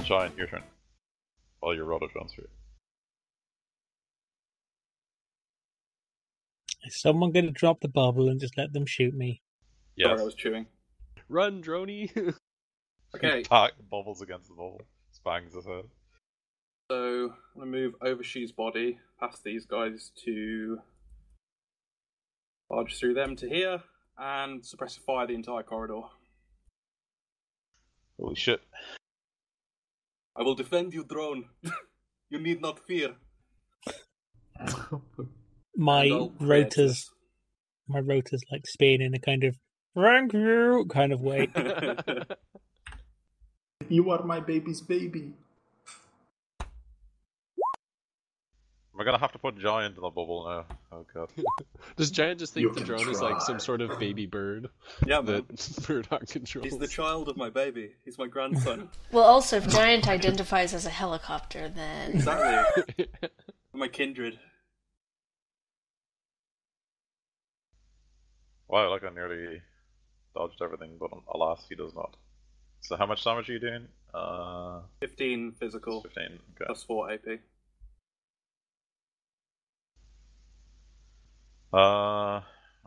Giant, your turn. While you're roto transfer. Is someone going to drop the bubble and just let them shoot me? Yes. Sorry, I was chewing. Run, Droney! Okay. Bubbles against the bubble. Spangs his head. So I'm going to move Overshoe's body past these guys to barge through them to here and suppressive fire the entire corridor. Holy shit. I will defend you, drone. You need not fear. My rotors like spin in a kind of thank you kind of way. You are my baby's baby. We're gonna have to put Giant in the bubble now. Oh god. Does Giant just You think the can drone is like try. some sort of baby bird Yeah, man. that Murdoch controls? He's the child of my baby. He's my grandson. Well, also, if Giant identifies as a helicopter, then... Exactly. My kindred. Wow, like I nearly dodged everything, but alas, he does not. So how much damage are you doing? 15 physical. 15, okay. Plus 4 AP.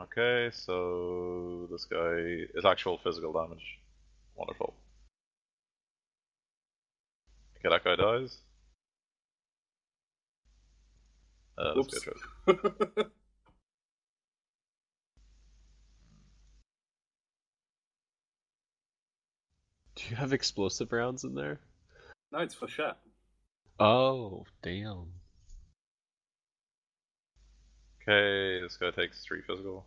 Okay, so this guy is actual physical damage. Wonderful. Okay, that guy dies. That's good. Do you have explosive rounds in there? No, it's for shot. Oh, damn. Okay, this guy takes 3 physical.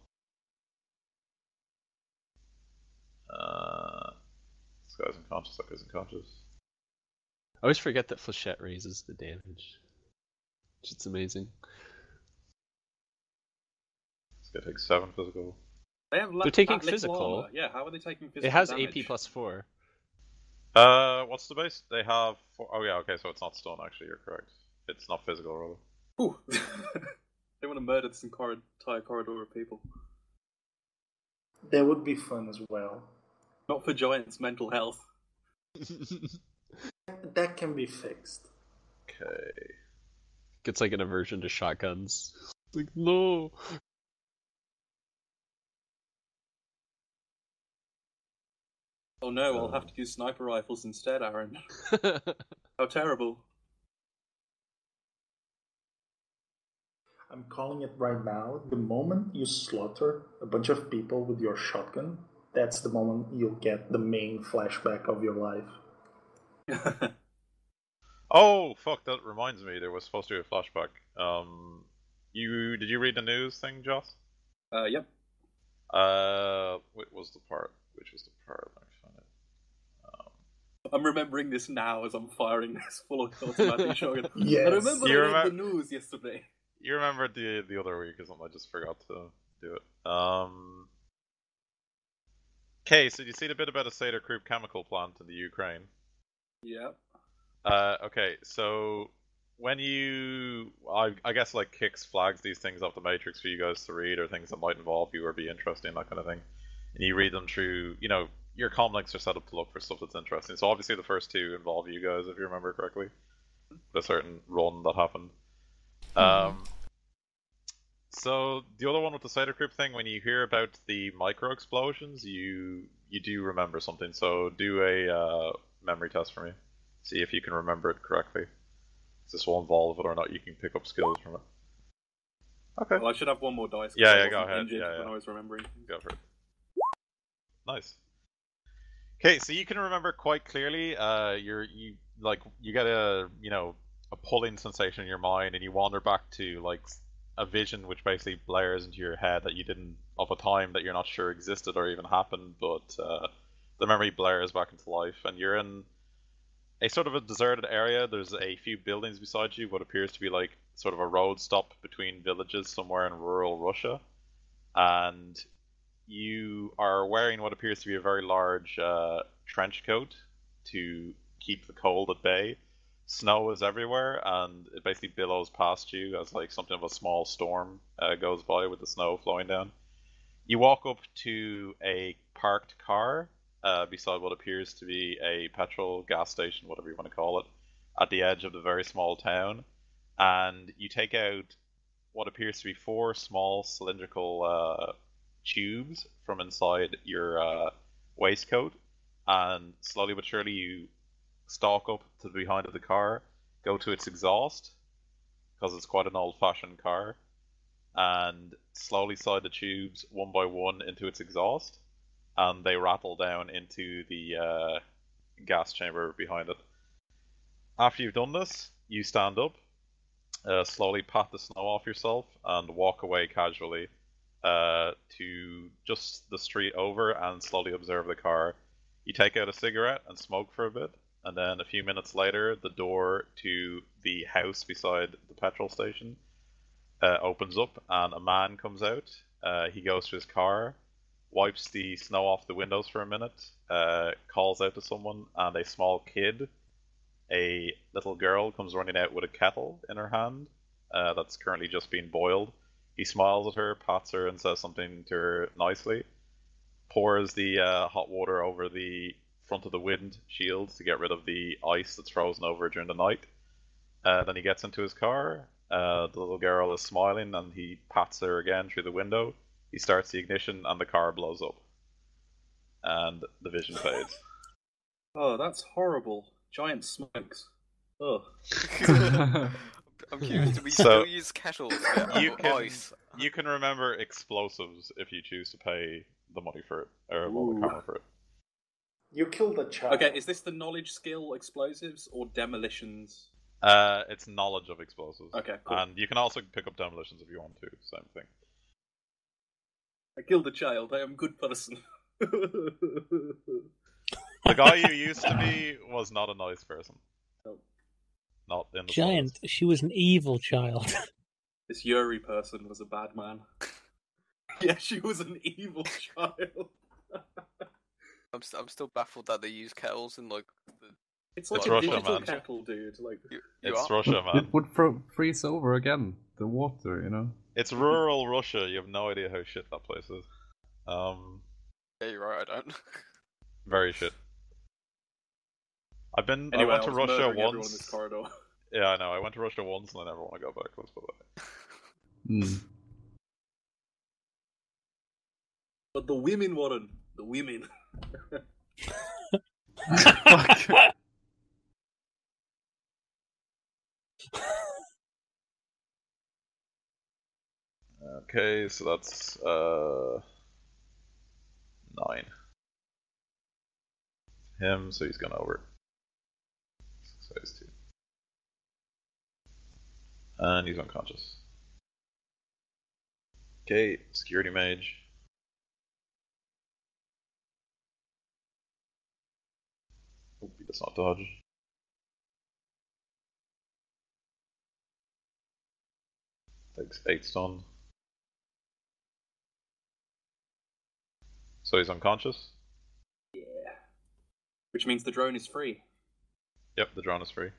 This guy's unconscious, that guy's unconscious. I always forget that Flechette raises the damage. It's amazing. This guy takes 7 physical. They're taking physical. Armor. Yeah, how are they taking physical It has damage? AP plus 4. What's the base? They have 4... Oh yeah, okay, so it's not stun actually, you're correct. It's not physical, rather. Ooh. They want to murder this entire corridor of people. That would be fun as well. Not for Giant's mental health. That can be fixed. Okay. Gets like an aversion to shotguns. Like, no! Oh no, I'll have to use sniper rifles instead, Aaron. How terrible. I'm calling it right now. The moment you slaughter a bunch of people with your shotgun, that's the moment you'll get the main flashback of your life. Oh, fuck, that reminds me, there was supposed to be a flashback. Did you read the news thing, Joss? Yep. Which was the part? Let me find it. I'm remembering this now as I'm firing this full automatic shotgun. Yes. I remember I read the news yesterday. You remembered the other week or something, I just forgot to do it. Okay, so you see the bit about a Seder Krupp chemical plant in the Ukraine? Yeah. Okay, so when I guess like Kix flags these things off the Matrix for you guys to read, or things that might involve you or be interesting, that kind of thing. And you read them through, your comm links are set up to look for stuff that's interesting. So obviously the first 2 involve you guys, if you remember correctly. A certain run that happened. So the other one with the Cider Crypt thing, when you hear about the micro explosions, you do remember something. So do a memory test for me. See if you can remember it correctly. This will involve whether or not you can pick up skills from it. Okay. Well, I should have one more dice. Yeah, go ahead. Yeah. When I was remembering. Go for it. Nice. Okay, so you can remember quite clearly. You get a pulling sensation in your mind, and you wander back to like a vision which basically blares into your head that you didn't, of a time that you're not sure existed or even happened, but the memory blares back into life, and you're in a sort of a deserted area. There's a few buildings beside you, what appears to be like sort of a road stop between villages somewhere in rural Russia, and you are wearing what appears to be a very large trench coat to keep the cold at bay. Snow is everywhere, and it basically billows past you as like something of a small storm goes by with the snow flowing down. You walk up to a parked car, beside what appears to be a petrol gas station, whatever you want to call it, at the edge of the very small town, and you take out what appears to be four small cylindrical tubes from inside your waistcoat, and slowly but surely you stalk up to the behind of the car, go to its exhaust, because it's quite an old-fashioned car, and slowly slide the tubes one by one into its exhaust, and they rattle down into the gas chamber behind it. After you've done this, you stand up, slowly pat the snow off yourself, and walk away casually to just the street over and slowly observe the car. You take out a cigarette and smoke for a bit, and then a few minutes later, the door to the house beside the petrol station opens up, and a man comes out. He goes to his car, wipes the snow off the windows for a minute, calls out to someone, and a small kid, a little girl, comes running out with a kettle in her hand that's currently just being boiled. He smiles at her, pats her, and says something to her nicely, pours the hot water over the front of the wind shield to get rid of the ice that's frozen over during the night. Then he gets into his car. The little girl is smiling, and he pats her again through the window. He starts the ignition, and the car blows up. And the vision fades. Oh, that's horrible. Giant smokes. Ugh. I'm curious, do we So, still use kettles You or can ice? you can remember explosives if you choose to pay the money for it, or well, the camera for it. You killed a child. Okay, is this the knowledge skill explosives or demolitions? It's knowledge of explosives. Okay, cool. And you can also pick up demolitions if you want to. Same thing. I killed a child. I am a good person. The guy you used to be was not a nice person. No. Not in the Giant. slightest. She was an evil child. This Yuri person was a bad man. Yeah, she was an evil child. I'm still baffled that they use kettles in like. It's like It's a Russia, digital man. kettle, dude. Like, You It's are? Russia, man. It would freeze over again, the water, you know? It's rural Russia. You have no idea how shit that place is. Yeah, you're right. I don't. Very shit. I anyway, went to I was Russia murdering everyone in this once. corridor. Yeah, I know. I went to Russia once, and I never want to go back. Let's put that. Hmm. But the women, Warren. The women. Okay, so that's 9. Him, so he's gone over. So he's 2. And he's unconscious. Okay, security mage. Hope he does not dodge. Takes 8 stun. So he's unconscious? Which means the drone is free. Yep, the drone is free.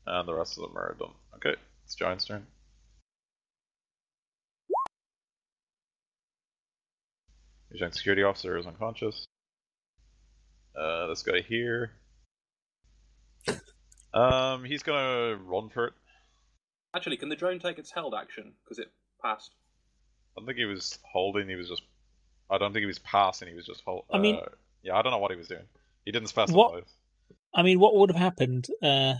And the rest of them are done. Okay, it's Giant's turn. The Giant security officer is unconscious. This guy here. He's gonna run for it. Actually, can the drone take its held action? Because it passed. I don't think he was holding, he was just... I don't think he was passing, he was just holding... I mean... yeah, I don't know what he was doing. He didn't specify. What would have happened? What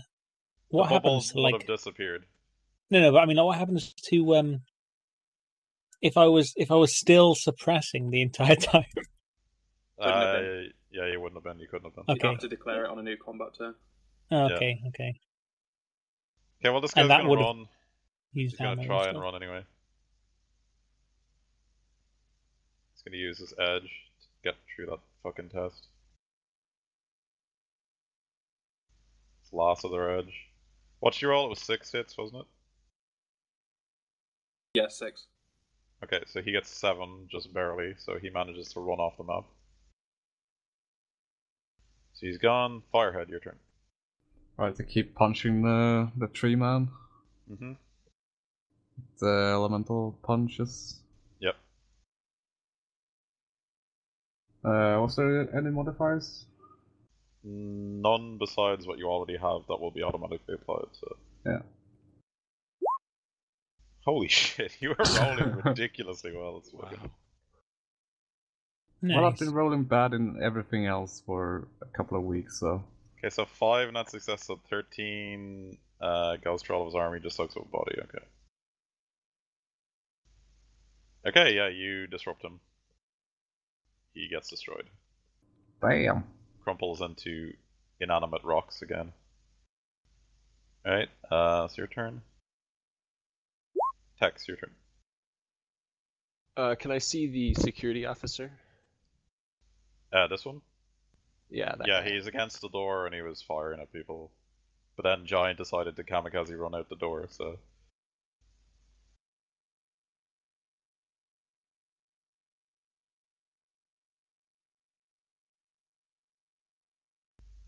the happens bubbles to, would like... have disappeared. No, but I mean, like, what happens to if I was still suppressing the entire time? Couldn't have been. Yeah, you wouldn't have been, you couldn't have been. You Okay. have to declare it on a new combat turn. Okay. Okay, well this guy's And that gonna would have run. used He's gonna ammo try and and stuff. run anyway. He's gonna use his edge to get through that fucking test. It's last of their edge. What's your roll? It was 6 hits, wasn't it? Yeah, 6. Okay, so he gets 7, just barely, so he manages to run off the map. So he's gone. Firehead, your turn. Right, to keep punching the tree man. Mm-hmm. The elemental punches. Yep. Was there any modifiers? None besides what you already have that will be automatically applied. So. Yeah. Holy shit! You are rolling ridiculously well. It's Wow. Nice. Well, I've been rolling bad in everything else for a couple of weeks, so. Okay, so 5 net success, so 13 goes through all of his army, just soaks up body, okay. Okay, yeah, you disrupt him. He gets destroyed. Bam! Crumples into inanimate rocks again. Alright, it's your turn. Tex, your turn. Can I see the security officer? This one? Yeah, that Yeah, guy. he's against the door and he was firing at people. But then Giant decided to kamikaze run out the door, so...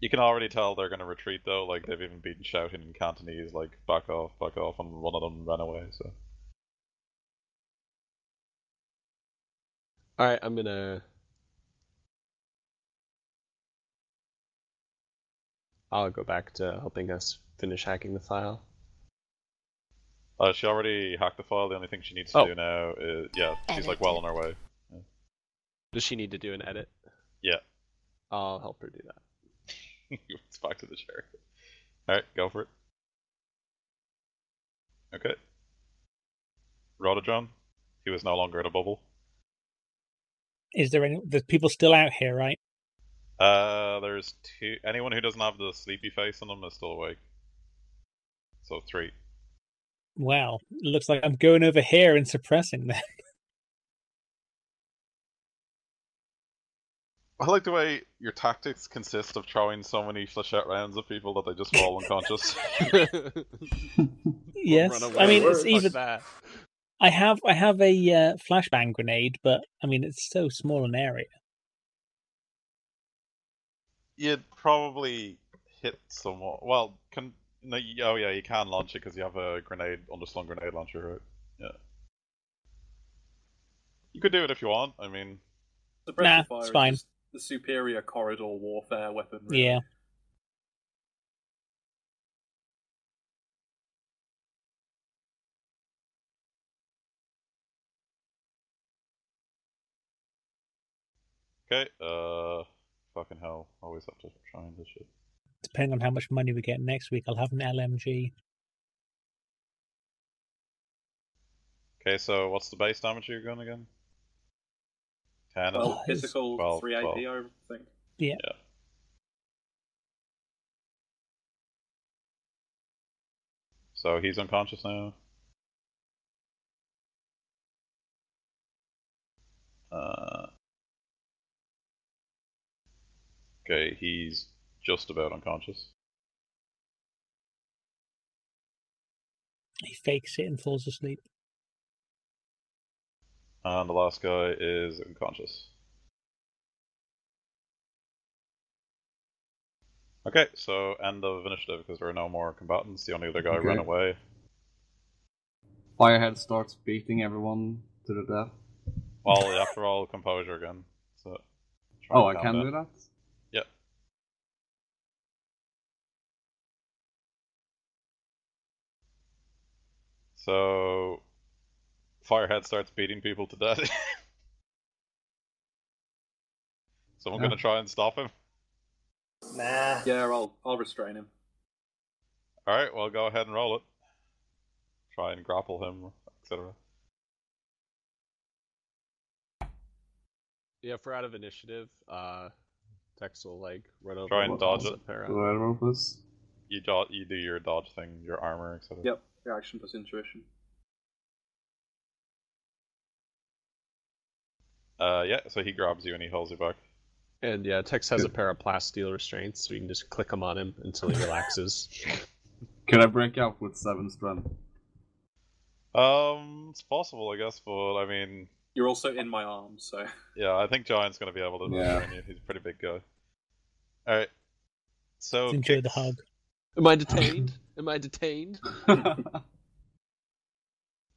You can already tell they're going to retreat though, like they've even been shouting in Cantonese, like back off, and one of them ran away, so... Alright, I'm gonna... I'll go back to helping us finish hacking the file. She already hacked the file, the only thing she needs to do now is... Yeah, she's like well on her way. Yeah. Does she need to do an edit? Yeah. I'll help her do that. It's back to the chair. Alright, go for it. Okay. Rhododron. He was no longer in a bubble. Is there any? There's people still out here, right? There's 2. Anyone who doesn't have the sleepy face on them is still awake. So 3. Well, it looks like I'm going over here and suppressing them. I like the way your tactics consist of throwing so many flechette rounds at people that they just fall unconscious. Yes, Run away. I mean it's Fuck even. that. I have a flashbang grenade, but I mean it's so small an area. You'd probably hit someone. Well, no, oh yeah, you can launch it because you have a underslung grenade launcher, right? Yeah. You could do it if you want. I mean, Nah, Suppressive fire it's is fine. just the superior corridor warfare weapon. Really. Yeah. okay. Fucking hell, always have to try this shit. Depending on how much money we get next week, I'll have an LMG. Okay, so what's the base damage you're going again? 10 Well, and physical 12, 3 AP, 12. I think. Yeah. So he's unconscious now. Okay, he's just about unconscious. He fakes it and falls asleep. And the last guy is unconscious. Okay, so end of initiative because there are no more combatants. The only other guy ran away. Firehead starts beating everyone to the death. Well, after all, composure again. So. Oh, I can do that? Yep. So, Firehead starts beating people to death. Someone gonna try and stop him? Nah. Yeah, I'll restrain him. Alright, well go ahead and roll it. Try and grapple him, etc. Yeah, if we're out of initiative, Tex will like run over. Try and dodge it. Do I roll this? You do your dodge thing, your armor, etc. Yep, reaction plus intuition. Yeah, so he grabs you and he holds you back. And yeah, Tex has a pair of plasteel restraints, so you can just click them on him until he relaxes. Can I break out with 7 strength? It's possible, I guess, but I mean... You're also in my arms, so... Yeah, I think Giant's gonna be able to restrain you. He's a pretty big guy. Alright. So... Enjoy the hug. Am I detained? Am I detained?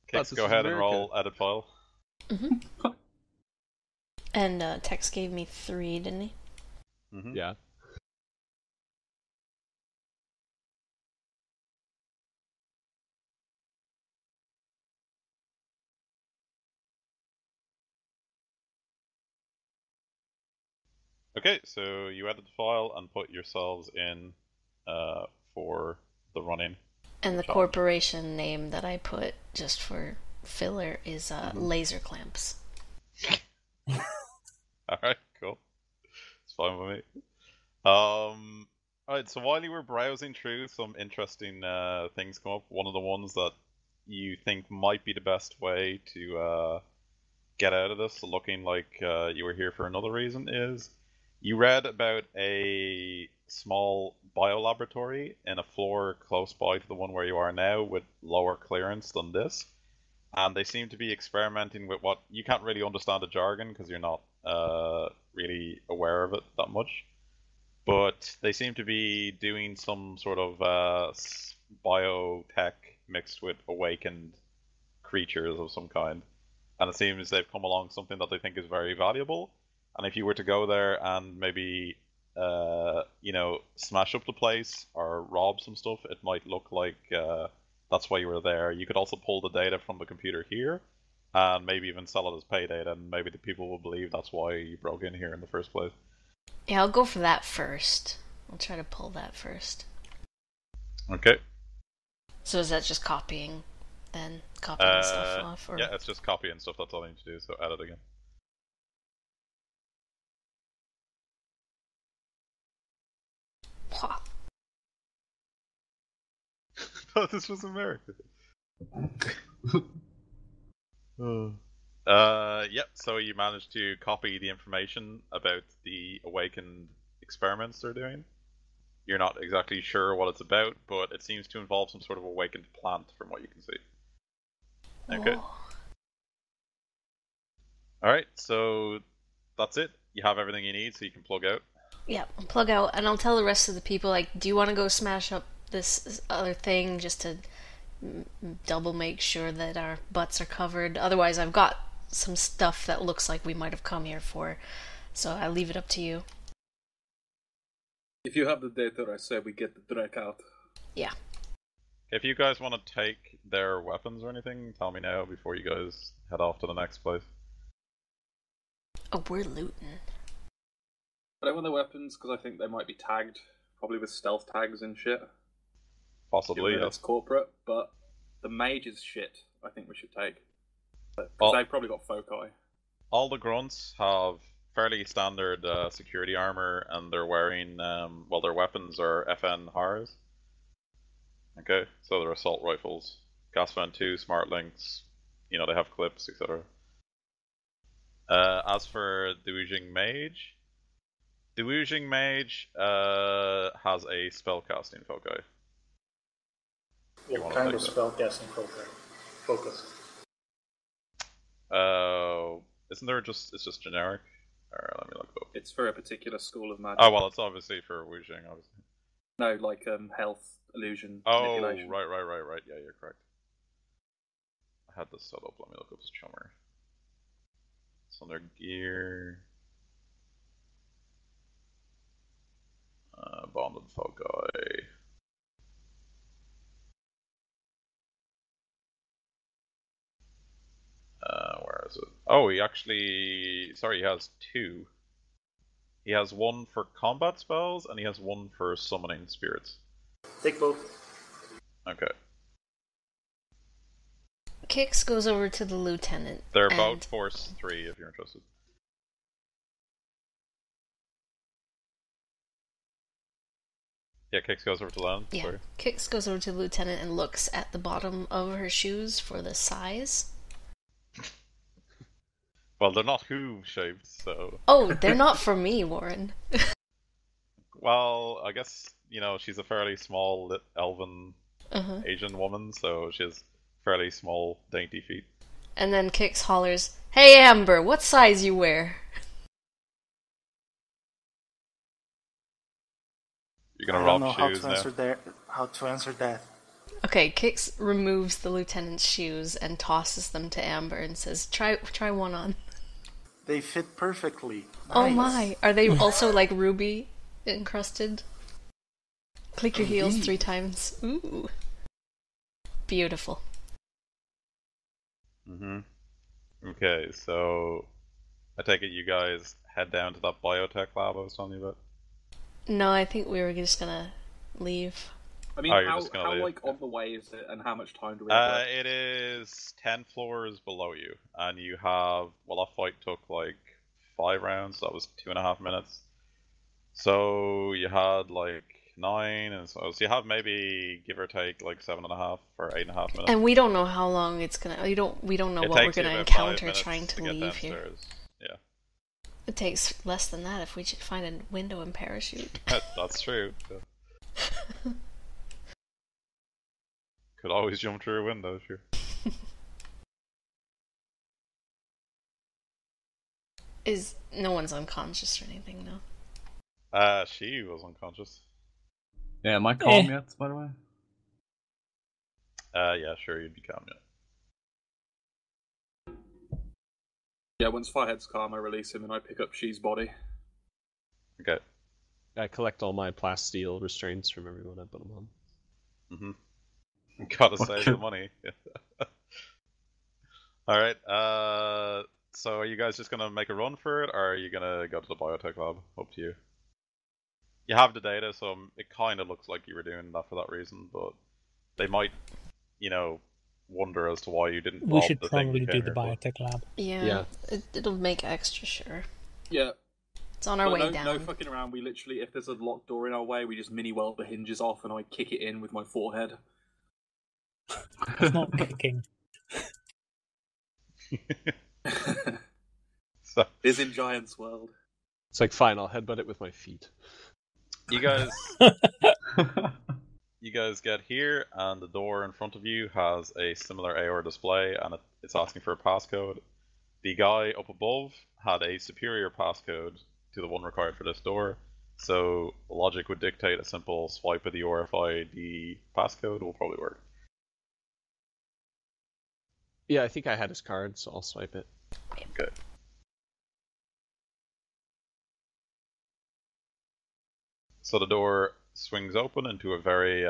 Kix, go ahead and roll edit file. Mm-hmm. And Tex gave me 3, didn't he? Mm-hmm. Yeah. Okay, so you edit the file and put yourselves in for the running. And the challenge. corporation name that I put just for filler is Laser Clamps. Alright, cool. It's fine with me. Alright, so while you were browsing through, some interesting things come up. One of the ones that you think might be the best way to get out of this, looking like you were here for another reason, is you read about a small biolaboratory in a floor close by to the one where you are now with lower clearance than this. And they seem to be experimenting with what you can't really understand the jargon because you're not really aware of it that much. But they seem to be doing some sort of biotech mixed with awakened creatures of some kind. And it seems they've come along something that they think is very valuable. And if you were to go there and maybe, smash up the place or rob some stuff, it might look like that's why you were there. You could also pull the data from the computer here and maybe even sell it as pay data, and maybe the people will believe that's why you broke in here in the first place. Yeah, I'll go for that first. I'll try to pull that first. Okay. So is that just copying, then? Copying stuff off? Or... Yeah, it's just copying stuff, that's all I need to do, so edit again. Thought this was America. Yep, so you managed to copy the information about the awakened experiments they're doing. You're not exactly sure what it's about, but it seems to involve some sort of awakened plant from what you can see. Okay. Alright, so that's it. You have everything you need, so you can plug out. Yeah, I'll plug out, and I'll tell the rest of the people, like, do you want to go smash up this other thing just to double make sure that our butts are covered? Otherwise, I've got some stuff that looks like we might have come here for, so I'll leave it up to you. If you have the data, I say we get the Drek out. Yeah. If you guys want to take their weapons or anything, tell me now before you guys head off to the next place. Oh, we're looting. I don't want their weapons because I think they might be tagged, probably with stealth tags and shit. Possibly, yes. It's corporate, but the mage's shit I think we should take. Because they've probably got foci. All the grunts have fairly standard security armor, and they're wearing, their weapons are FN HARs. Okay, so they're assault rifles. Gasfan 2, smart links, they have clips, etc. As for the Wujing Mage has a spellcasting foci. What kind of spellcasting focus? Isn't there just, it's just generic? Alright, let me look it up. It's for a particular school of magic. Oh, well, it's obviously for Wujing, obviously. No, like health, illusion, oh, manipulation. Right. Yeah, you're correct. I had this set up. Let me look up this chummer. It's under gear. Bonded foci. Where is it? Oh, he has 2. He has one for combat spells, and he has one for summoning spirits. Take both. Okay. Kix goes over to the lieutenant. They're about Force 3 if you're interested. Yeah, Kix goes over to Lan. Yeah, Sorry. Kix goes over to the lieutenant and looks at the bottom of her shoes for the size. Well, they're not hoof-shaped, so... Oh, they're not for me, Warren. Well, I guess, she's a fairly small, elven Asian woman, so she has fairly small, dainty feet. And then Kix hollers, "Hey Amber, what size you wear?" You're gonna rob shoes how to answer that. Okay, Kix removes the lieutenant's shoes and tosses them to Amber and says, Try one on." They fit perfectly. Oh Nice. my! Are they also like ruby encrusted? Click your heels 3 times. Ooh. Beautiful. Okay, so I take it you guys head down to that biotech lab I was telling you about? No, I think we were just gonna leave. I mean, you're how just gonna leave. like on the way is it, and how much time do we have left? It is 10 floors below you, and you have, well, that fight took like 5 rounds, so that was 2.5 minutes. So you had like 9, and so you have maybe, give or take, like 7.5 or 8.5 minutes. And we don't know how long it's gonna. We don't know It what we're takes you gonna about 5 encounter minutes trying to get leave here. downstairs. Yeah. It takes less than that if we find a window and parachute. That's true. Could always jump through a window, sure. No one's unconscious or anything, no? She was unconscious. Yeah, am I calm yet, by the way? Yeah, sure, you'd be calm, yeah. Yeah, once Firehead's calm, I release him and I pick up She's body. Okay. I collect all my plasteel restraints from everyone I put them on. Gotta save the money. Alright, so are you guys just gonna make a run for it, or are you gonna go to the biotech lab? Up to you. You have the data, so it kind of looks like you were doing that for that reason, but they might, wonder as to why you didn't We rob should the thing probably you do came the here for. biotech lab. Yeah. It'll make extra sure. Yeah. It's on our way down. No fucking around. We literally, if there's a locked door in our way, we just mini weld the hinges off and I kick it in with my forehead. It's not kicking. So, Is in Giant's World. It's like, fine, I'll headbutt it with my feet. you guys get here, and the door in front of you has a similar AOR display, and it's asking for a passcode. The guy up above had a superior passcode to the one required for this door, so logic would dictate a simple swipe of the RFID passcode will probably work. Yeah, I think I had his card, so I'll swipe it. Okay. So the door swings open into a very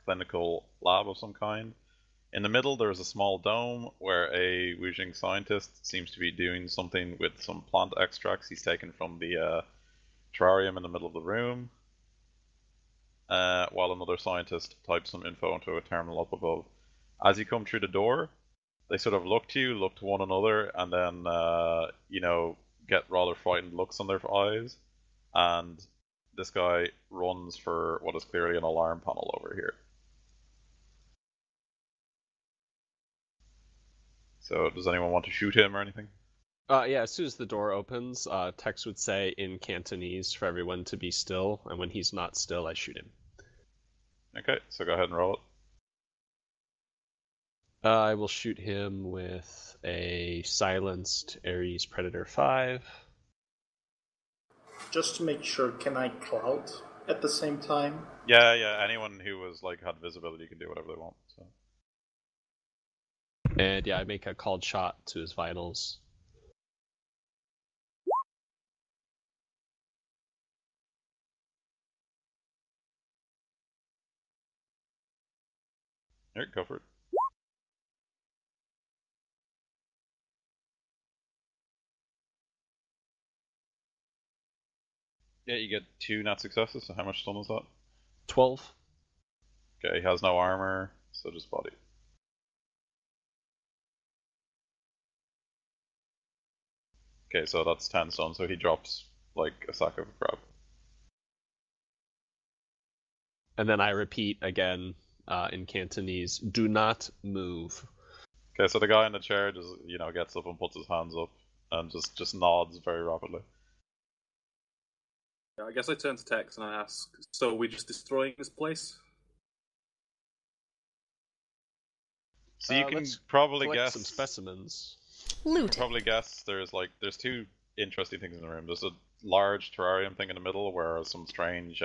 clinical lab of some kind. In the middle, there is a small dome where a Wujing scientist seems to be doing something with some plant extracts he's taken from the terrarium in the middle of the room, while another scientist types some info into a terminal up above. As you come through the door, they sort of look to you, look to one another, and then, get rather frightened looks on their eyes, and this guy runs for what is clearly an alarm panel over here. So, does anyone want to shoot him or anything? Yeah, as soon as the door opens, Tex would say in Cantonese for everyone to be still, and when he's not still, I shoot him. Okay, so go ahead and roll it. I will shoot him with a silenced Ares Predator 5. Just to make sure, can I clout at the same time? Yeah, anyone who was had visibility can do whatever they want. So. And yeah, I make a called shot to his vitals. Alright, go for it. Yeah, you get 2 nat successes, so how much stun was that? 12. Okay, he has no armor, so just body. Okay, so that's 10 stun, so he drops like a sack of crab. And then I repeat again in Cantonese, do not move. Okay, so the guy in the chair just, gets up and puts his hands up and just nods very rapidly. Yeah, I guess I turn to Tex and I ask, so are we just destroying this place? So you can let's probably collect guess some specimens. Loot it. Probably guess there's 2 interesting things in the room. There's a large terrarium thing in the middle where some strange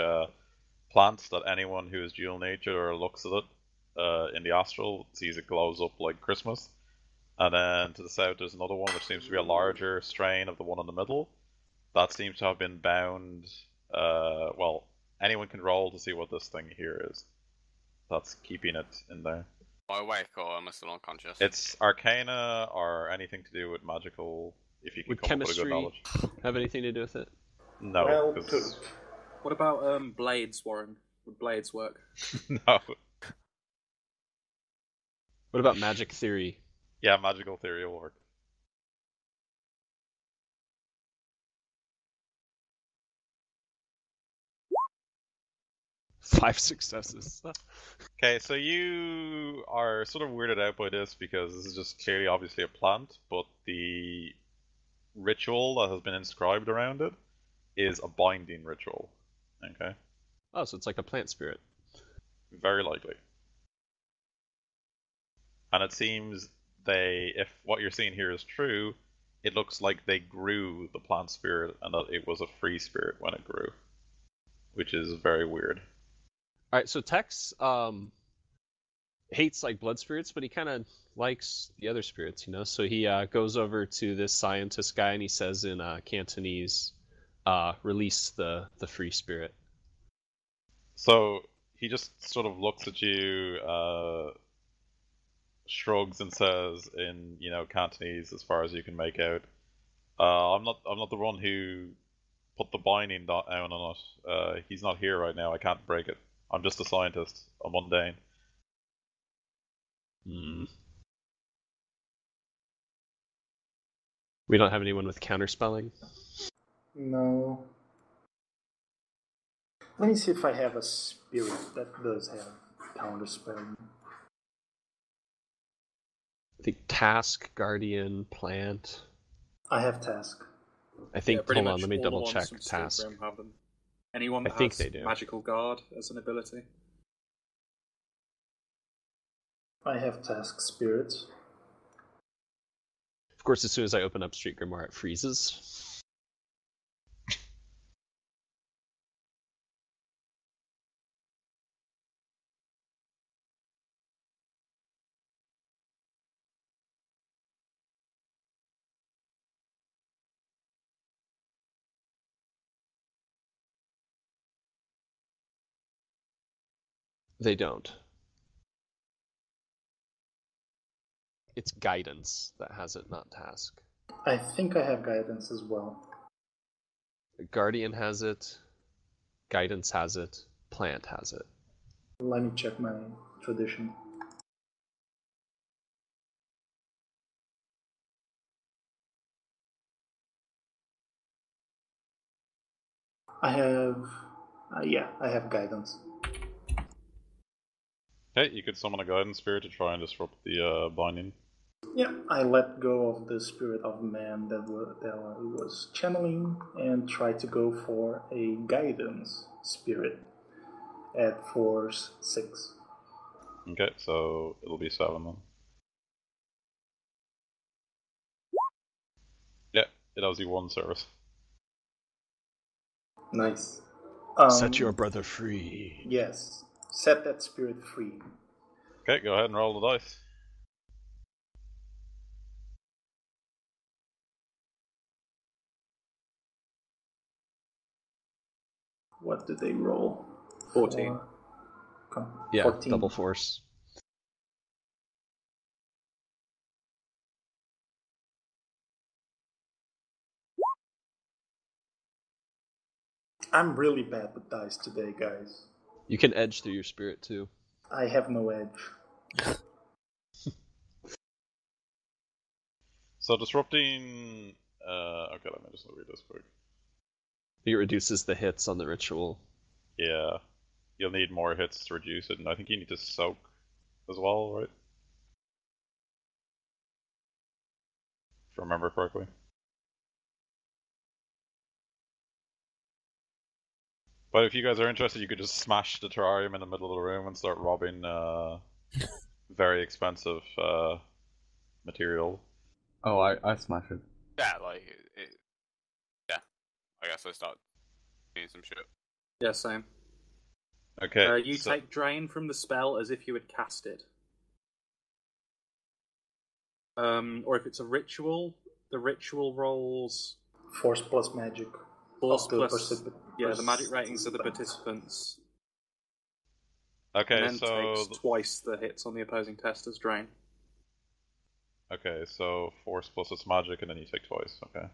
plants that anyone who is dual nature or looks at it in the astral sees it glows up like Christmas. And then to the south, there's another one which seems to be a larger strain of the one in the middle. That seems to have been bound. Well, anyone can roll to see what this thing here is. That's keeping it in there. Am I awake or am I still unconscious? It's arcana or anything to do with magical. If you can Would come up with a good chemistry knowledge. have anything to do with it? No, Well, 'cause- What about blades, Warren? Would blades work? no. What about magic theory? Yeah, magical theory will work. Five successes. Okay, so you are sort of weirded out by this because this is just clearly, obviously, a plant, but the ritual that has been inscribed around it is a binding ritual. Okay, Oh, so it's like a plant spirit. very likely. And it seems if what you're seeing here is true, it looks like they grew the plant spirit and that it was a free spirit when it grew, which is very weird. All right, so Tex hates like blood spirits, but he kind of likes the other spirits, you know. So he goes over to this scientist guy and he says in Cantonese, "Release the free spirit." So he just sort of looks at you, shrugs and says in Cantonese, as far as you can make out, I'm not the one who put the binding down on it. He's not here right now. I can't break it. I'm just a scientist, a mundane. Hmm. We don't have anyone with counterspelling. No. Let me see if I have a spirit that does have counterspelling. I think task, guardian, plant. I have task. I think. pretty Hold on, much let me all double the ones check from task. Stormgrim have them. Anyone I that think has they do. magical guard as an ability. I have task spirit. Of course, as soon as I open up Street Grimoire, it freezes. They don't. It's guidance that has it, not task. I think I have guidance as well. Guardian has it. Guidance has it. Plant has it. Let me check my tradition. I have... I have guidance. Okay, you could summon a guidance spirit to try and disrupt the binding. Yeah, I let go of the spirit of man that I was channeling and try to go for a guidance spirit at force 6. Okay, so it'll be 7 then. Yeah, it has you 1 service. Nice. Set your brother free. Yes. Set that spirit free. Okay, go ahead and roll the dice. What did they roll? 14. Yeah, 14. double force. I'm really bad with dice today, guys. You can edge through your spirit too. I have no edge. So disrupting... okay, let me just read this quick. It reduces the hits on the ritual. Yeah. You'll need more hits to reduce it, and I think you need to soak as well, right? If I remember correctly. But if you guys are interested, you could just smash the terrarium in the middle of the room and start robbing very expensive material. Oh, I smash it. Yeah, yeah. I guess I start doing some shit. Yeah, same. Okay. You take drain from the spell as if you had cast it. Or if it's a ritual, the ritual rolls Force plus magic. force Of the plus the magic ratings of the participants, Okay, and then so takes twice the hits on the opposing tester's drain. okay, so force plus its magic, and then you take twice. Okay.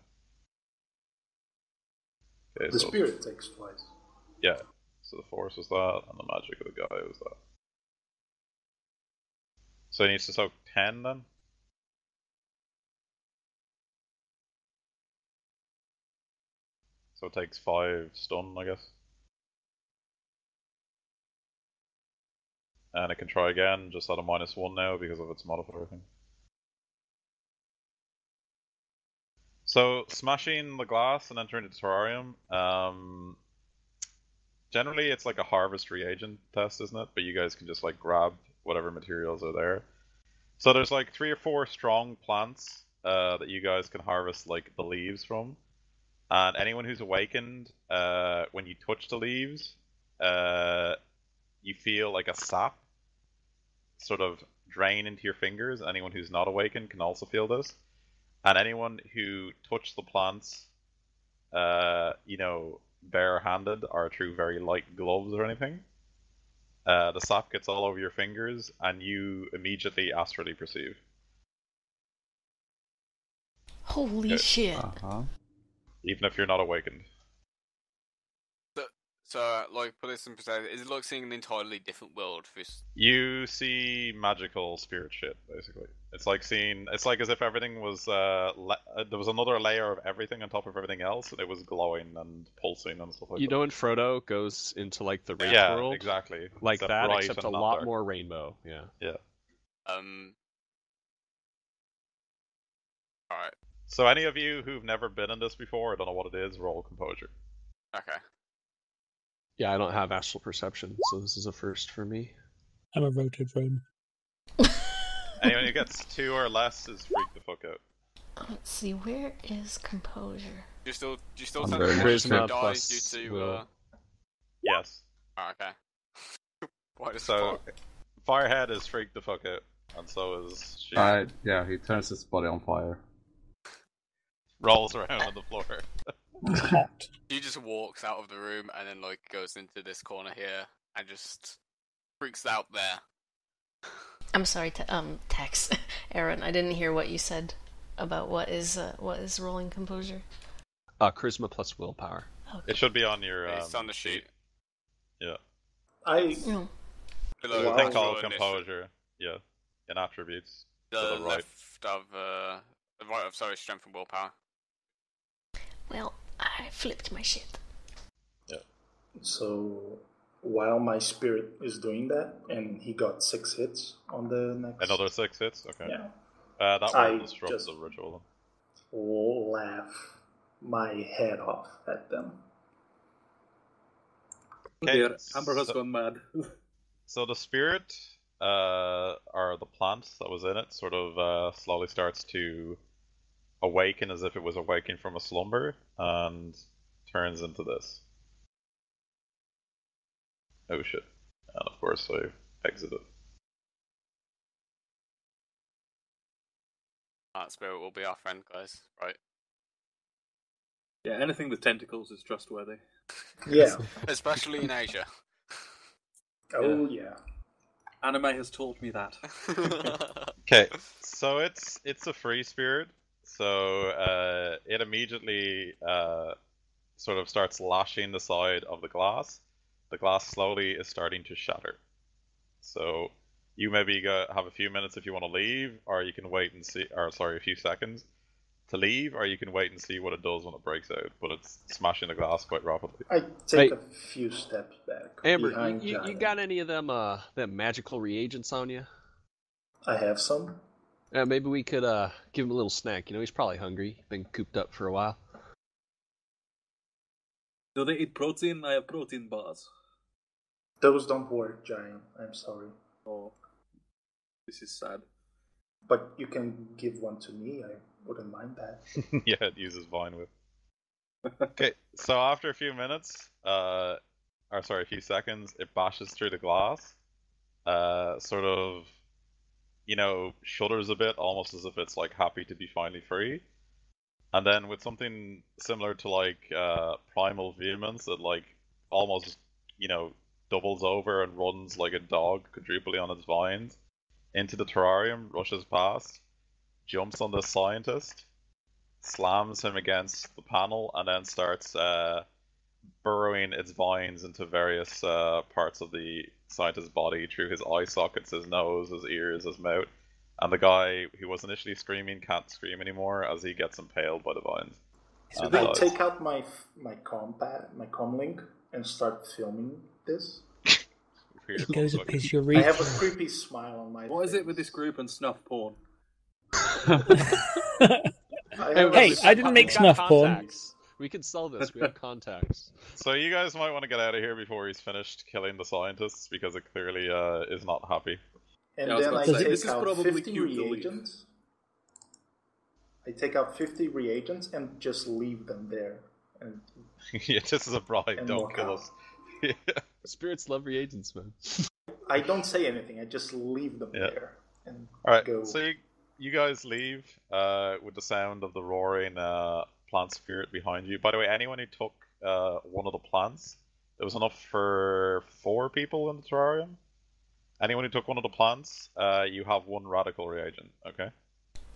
Okay, The so spirit takes twice. yeah, so the force was that, and the magic of the guy was that. So he needs to soak 10 then. So it takes 5 stun, I guess. And it can try again, just at a -1 now because of its modifier thing. So, smashing the glass and entering the terrarium, generally it's like a harvest reagent test, isn't it? But you guys can just like grab whatever materials are there. So there's like 3 or 4 strong plants that you guys can harvest like the leaves from. And anyone who's awakened, when you touch the leaves, you feel like a sap sort of drain into your fingers. Anyone who's not awakened can also feel this. And anyone who touched the plants, barehanded or through very light gloves or anything, the sap gets all over your fingers, and you immediately astrally perceive. Holy shit. Even if you're not awakened. So, like, put this in perspective, is it like seeing an entirely different world? You see magical spirit shit, basically. It's like as if everything was, there was another layer of everything on top of everything else, and it was glowing and pulsing and stuff like that. You know when Frodo goes into, like, the Wraith Yeah, world? exactly. Like Except that, bright except a and not lot dark. more rainbow, yeah. Yeah. Alright. So any of you who've never been in this before or don't know what it is, roll composure. Okay. Yeah, I don't have astral perception, so this is a first for me. I'm a roted drone. Anyone who gets 2 or less is freaked the fuck out. Let's see, where is composure? Do you still I'm tell very them much to Charisma die plus due to will. Yes. Oh, okay. Why does So Firehead is freaked the fuck out, and so is she. Yeah, he turns his body on fire. Rolls around on the floor. Hot. She just walks out of the room and then like goes into this corner here and just freaks out there. I'm sorry, Tex, Aaron. I didn't hear what you said about what is rolling composure. Charisma plus willpower. Okay. It should be on your. It's on the sheet. Yeah. No. Below It's a thing called natural composure. Yeah. In attributes. The to the right. left of the right of strength and willpower. Well, I flipped my shit. Yeah. So while my spirit is doing that, and he got 6 hits on the next. Another 6 hits. Okay. Yeah. That I will disrupt just- the ritual. Laugh my head off at them. Okay. Dear, Amber has so- gone mad. So the spirit, or the plant that was in it, sort of slowly starts to awaken as if it was awaking from a slumber, and turns into this. Oh shit. And of course I exited. That spirit will be our friend, guys. Right. Yeah, anything with tentacles is trustworthy. Yeah. Especially in Asia. Oh yeah. Anime has taught me that. Okay, so it's a free spirit, so it immediately sort of starts lashing the side of the glass. The glass slowly is starting to shatter. So you maybe have a few minutes if you want to leave, or you can wait and see, or sorry, a few seconds to leave, or you can wait and see what it does when it breaks out. But it's smashing the glass quite rapidly. I take a few steps back. Amber, behind you Giant. got any of them magical reagents on you? I have some. Maybe we could give him a little snack. You know, he's probably hungry. Been cooped up for a while. Do they eat protein? I have protein bars. Those don't work, Giant. I'm sorry. Oh, this is sad. But you can give one to me. I wouldn't mind that. Yeah, it uses Vine Whip. Okay, so after a few minutes, a few seconds, it bashes through the glass, sort of, shudders a bit, almost as if it's like happy to be finally free. And then with something similar to like primal vehemence, it like almost doubles over and runs like a dog quadruply on its vines into the terrarium, rushes past, jumps on the scientist, slams him against the panel, and then starts burrowing its vines into various parts of the scientist's body through his eye sockets, his nose, his ears, his mouth. And the guy who was initially screaming can't scream anymore as he gets impaled by the vines. So I take out my comm link and start filming this. It goes a piece your I reach. have a creepy smile on my face. What is it with this group and snuff porn? Hey, I didn't make snuff porn. We can sell this. We have contacts. So you guys might want to get out of here before he's finished killing the scientists, because it clearly is not happy. And Yeah, then I this take is out probably 50 cute to leave. reagents. I take out 50 reagents and just leave them there. And Yeah, this is a bribe. And Don't walk kill out. us. Spirits love reagents, man. I don't say anything. I just leave them Yeah. there and All right. go. So you guys leave with the sound of the roaring plant spirit behind you. By the way, anyone who took one of the plants, there was enough for 4 people in the terrarium. Anyone who took one of the plants, you have 1 radical reagent. Okay.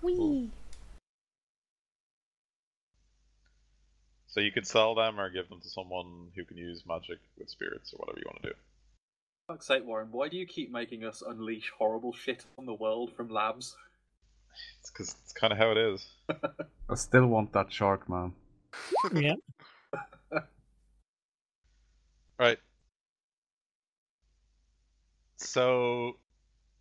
Whee! So you could sell them or give them to someone who can use magic with spirits or whatever you want to do. Fuck's sake, Warren, why do you keep making us unleash horrible shit on the world from labs? It's because it's kind of how it is. I still want that shark, man. Yeah. Right. So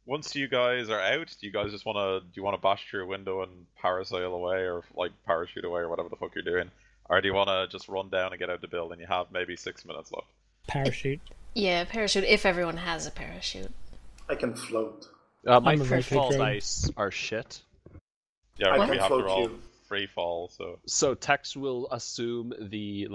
once you guys are out, do you guys just do you want to bash through a window and parasail away, or like parachute away, or whatever the fuck you're doing? Or do you want to just run down and get out the building? You have maybe 6 minutes left. Parachute. Yeah, parachute, if everyone has a parachute. I can float. My I'm a free fall rotate drone. dice are shit. Yeah, I we can have to float roll you. free fall, so... So Tex will assume the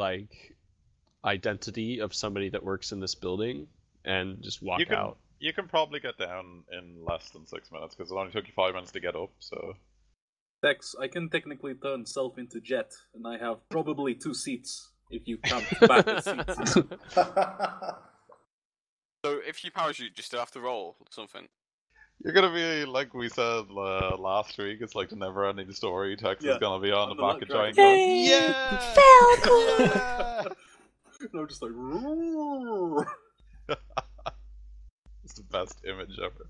identity of somebody that works in this building and just walk out. You can probably get down in less than 6 minutes, because it only took you 5 minutes to get up, so... Dex, I can technically turn self into jet, and I have probably 2 seats, if you count back the seats. So if you parachute, you still have to roll something. You're gonna be, like we said last week, it's like the never-ending story. Tex is Yeah, gonna be on the the back luck of giant dragon. guns. Yay! Yeah! Falcon! Yeah! And I'm just like, "Roar." It's the best image ever.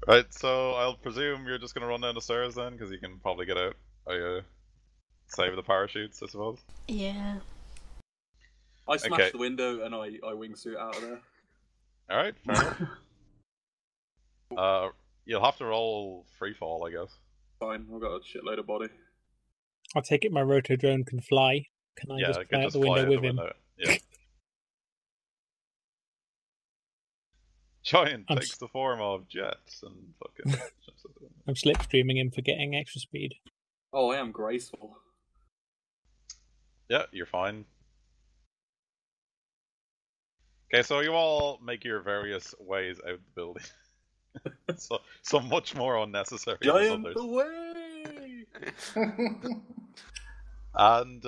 Right, so I'll presume you're just gonna run down the stairs then, because you can probably get out. Save the parachutes, I suppose. Yeah. I smash Okay. the window and I wingsuit out of there. Alright, fair enough. You'll have to roll free fall, I guess. Fine, I've got a shitload of body. I'll take it my roto drone can fly. Can I Yeah, just it fly could out just the fly window out with the him? window. Yeah. Giant I'm takes the form of jets and fucking... I'm slipstreaming him for getting extra speed. Oh, I am graceful. Yeah, you're fine. Okay, so you all make your various ways out the building. so much more unnecessary than Giant others. away! And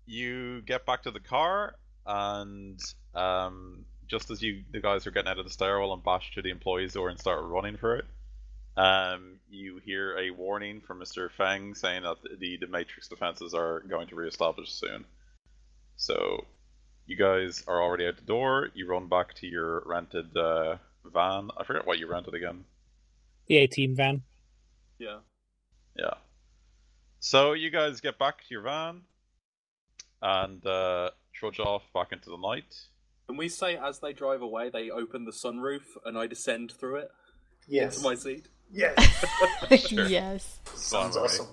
you get back to the car, and just as the guys are getting out of the stairwell and bash to the employees' door and start running for it, you hear a warning from Mr. Feng saying that the Matrix defenses are going to reestablish soon. So you guys are already out the door. You run back to your rented van. I forget what you rented again. The A-team van. Yeah. Yeah. So you guys get back to your van and trudge off back into the night. Can we say as they drive away, they open the sunroof and I descend through it Yes. into my seat? Yes. Sure. Yes. Sounds Fine, awesome.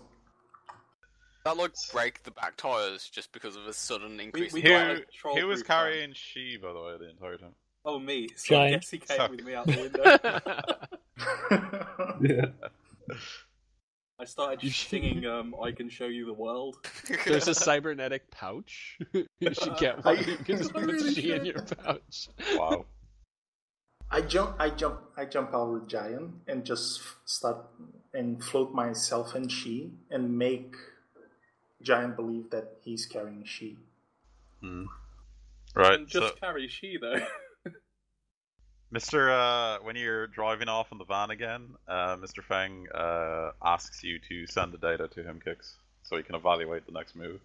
That like break the back tires just because of a sudden increase. we in got Who, a troll who was proof van. carrying she, by the way, the entire time? Oh, me. So I Giant. guess he came Sorry. with me out the window. Yeah. I started singing I Can Show You the World. There's a cybernetic pouch. You should get one. You can just I put really she in should. your pouch. Wow. I jump out of the giant and just start and float myself in She and make giant believe that he's carrying She. Right. And just carry She though. Mr. When you're driving off in the van again, Mr. Feng asks you to send the data to him, Kix, so he can evaluate the next move.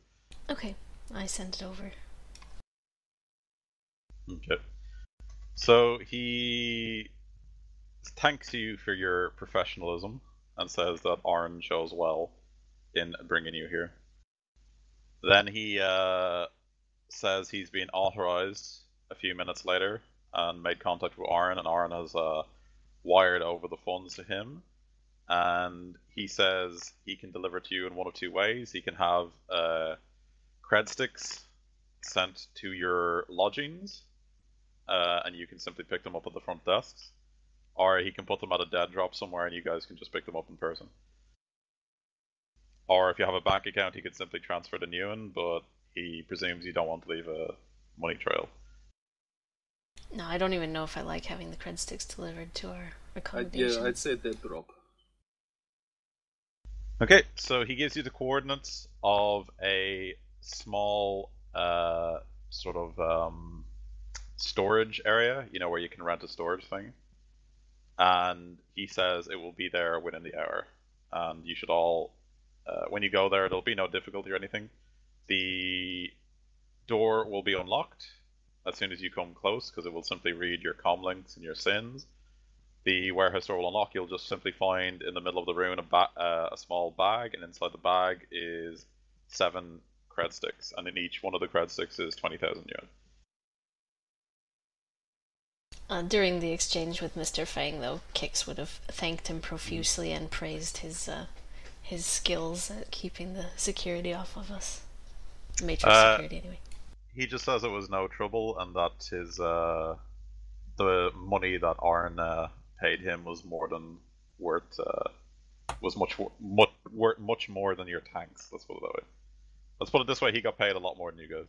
Okay, I sent it over. Okay. So he thanks you for your professionalism and says that Arn shows well in bringing you here. Then he says he's been authorized a few minutes later and made contact with Arn, and Arn has wired over the funds to him. And he says he can deliver to you in one of two ways. He can have cred sticks sent to your lodgings, and you can simply pick them up at the front desks. Or he can put them at a dead drop somewhere and you guys can just pick them up in person. Or if you have a bank account, he could simply transfer to Newen, but he presumes you don't want to leave a money trail. No, I don't even know if I like having the cred sticks delivered to our accommodation. Yeah, I'd say dead drop. Okay, so he gives you the coordinates of a small sort of storage area, where you can rent a storage thing. And he says it will be there within the hour. And you should all, when you go there, there'll be no difficulty or anything. The door will be unlocked as soon as you come close, because it will simply read your comlinks and your sins. The warehouse door will unlock. You'll just simply find in the middle of the room a small bag, and inside the bag is 7 cred sticks, and in each one of the cred sticks is 20,000 yuan. During the exchange with Mr. Fang, though, Kix would have thanked him profusely and praised his skills at keeping the security off of us. Matrix security, anyway. He just says it was no trouble, and that his the money that Arn paid him was more than worth. Was much more than your tanks. Let's put it that way. Let's put it this way: he got paid a lot more than you guys.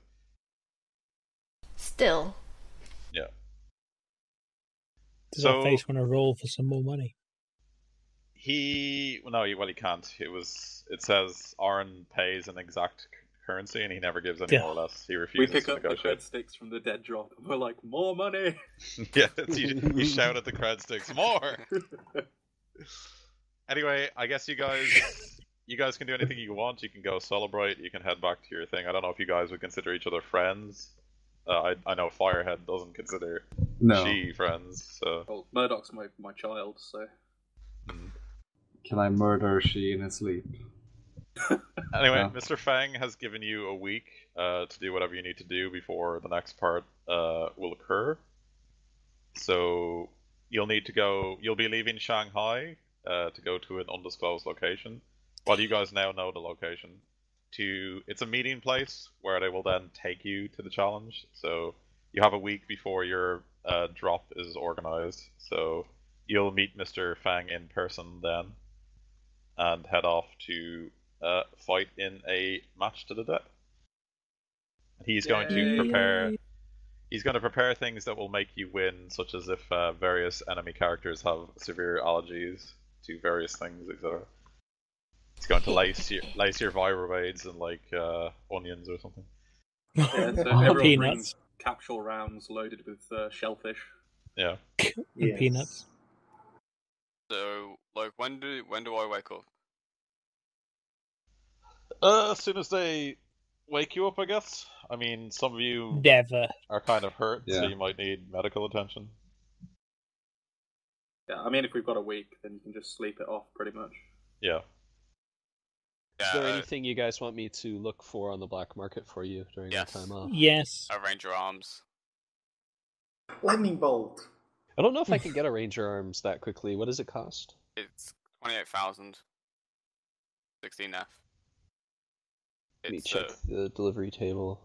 Still. Yeah. Does our face want to roll for some more money? He can't. It says Arn pays an exact currency, and he never gives any more or less. He refuses to negotiate. We pick up the cred sticks from the dead drop, and we're like, more money. Yeah, you shout at the cred sticks, more. Anyway, I guess you guys can do anything you want. You can go celebrate. You can head back to your thing. I don't know if you guys would consider each other friends. I know Firehead doesn't consider She friends. So. Well, Murdoch's my child, so. Can I murder She in his sleep? Anyway, no. Mr. Fang has given you a week to do whatever you need to do before the next part will occur. So you'll need to go. You'll be leaving Shanghai to go to an undisclosed location. Well, you guys now know the location. It's a meeting place where they will then take you to the challenge. So you have a week before your drop is organized. So you'll meet Mr. Fang in person then, and head off to fight in a match to the death. He's going to prepare. He's going to prepare things that will make you win, such as if various enemy characters have severe allergies to various things, etc. He's going to lace your Vibrades and like onions or something. Yeah, so everyone brings capsule rounds loaded with shellfish. Yeah. Yes. Peanuts. So, like, when do I wake up? As soon as they wake you up, I guess. I mean, some of you Never. are kind of hurt, so you might need medical attention. Yeah, I mean, if we've got a week, then you can just sleep it off, pretty much. Yeah. Is there anything you guys want me to look for on the black market for you during your time off? Yes. A Ranger Arms. Lightning Bolt. I don't know if I can get a Ranger Arms that quickly. What does it cost? It's 28,000. 16F. Let me check the delivery table.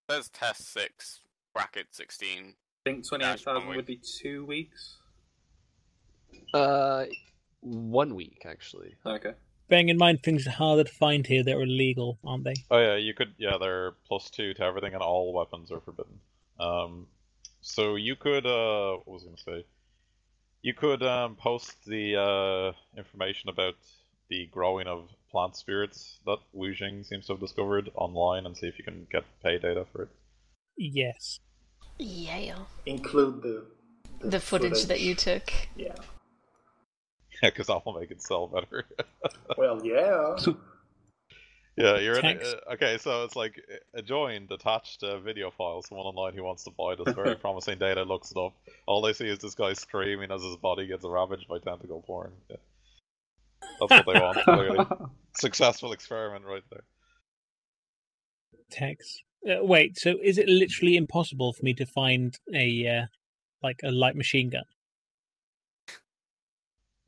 It says test 6, bracket 16. I think 28,000 would be 2 weeks. 1 week, actually. Okay. Bearing in mind things are harder to find here that are illegal, aren't they? Oh yeah, you could. Yeah, they're +2 to everything, and all weapons are forbidden. So you could, what was I going to say? You could post the information about the growing of plant spirits that Wu Jing seems to have discovered online and see if you can get pay data for it. Yes. Yeah. Include The footage that you took. Yeah. Yeah, because that will make it sell better. Well, yeah. Yeah, you're in Text. okay, so it's like a joined attached video file. Someone online who wants to buy this very promising data looks it up. All they see is this guy screaming as his body gets ravaged by tentacle porn. Yeah. That's what they want, clearly. Successful experiment right there. Text. Wait, so is it literally impossible for me to find a light machine gun?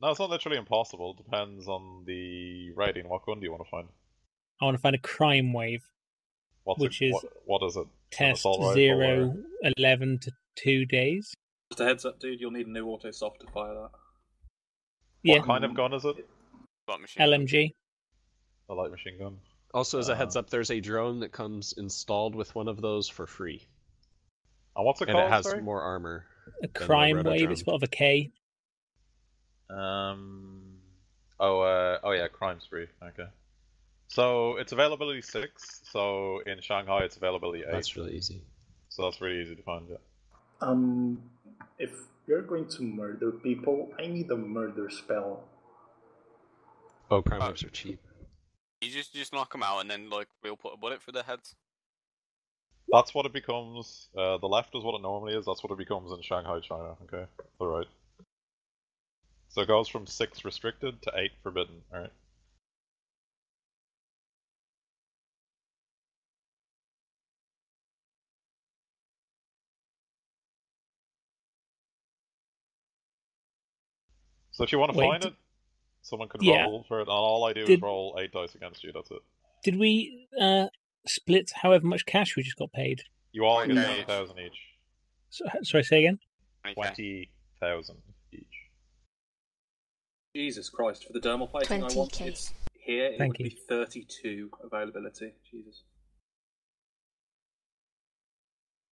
No, it's not literally impossible. It depends on the rating. What gun do you want to find? I want to find a crime wave, which is what is it? test An assault rifle 0, 11 to 2 days. Just a heads up, dude. You'll need a new autosoft to fire that. What kind of gun is it? LMG. A light machine gun. Also, as a heads up, there's a drone that comes installed with one of those for free. And what's it and called? it has sorry? more armor. A crime wave. It's got of a K. Oh yeah, crime spree. Okay. So it's availability 6. So in Shanghai, it's availability 8. That's really easy. So that's really easy to find. Yeah. If you're going to murder people, I need a murder spell. Oh, crime waves are cheap. You just knock them out and then like we'll put a bullet through their heads. That's what it becomes. The left is what it normally is. That's what it becomes in Shanghai, China. Okay, all right. So it goes from 6 restricted to 8 forbidden. All right. So if you want to find it, someone can roll for it, and all I do is roll 8 dice against you. That's it. Did we split however much cash we just got paid? You all get 20,000 each. Sorry, say again? 20,000 each. Jesus Christ, for the dermal plating I want, it's here, it would be 32 availability. Jesus.